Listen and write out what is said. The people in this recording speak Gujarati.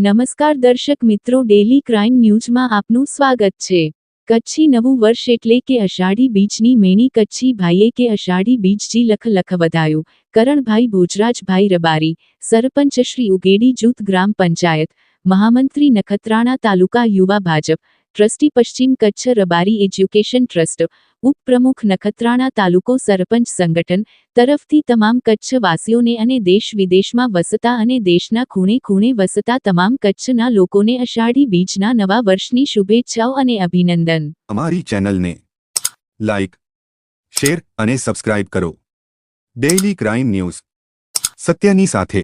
નમસ્કાર દર્શક મિત્રો, ડેલી ક્રાઇમ ન્યૂઝમાં આપનું સ્વાગત છે। કચ્છી નવું વર્ષ એટલે કે અષાઢી બીજની મેણી કચ્છી ભાઈએ કે અષાઢી બીજજી લખ લખ વધાયું। કરણભાઈ ભોજરાજભાઈ રબારી, સરપંચ શ્રી ઉગેડી જૂથ ગ્રામ પંચાયત, મહામંત્રી નખત્રાણા તાલુકા યુવા ભાજપ, ટ્રસ્ટી પશ્ચિમ કચ્છ રબારી એજ્યુકેશન ટ્રસ્ટ, ઉપપ્રમુખ નખત્રાણા તાલુકો સરપંચ સંગઠન તરફથી તમામ કચ્છવાસીઓને અને દેશ વિદેશમાં વસતા અને દેશના ખૂણે ખૂણે વસતા તમામ કચ્છના લોકોને અષાઢી બીજના નવા વર્ષની શુભેચ્છાઓ અને અભિનંદન। અમારી ચેનલને લાઈક, શેર અને સબસ્ક્રાઇબ કરો। ડેઇલી ક્રાઇમ ન્યૂઝ, સત્યની સાથે।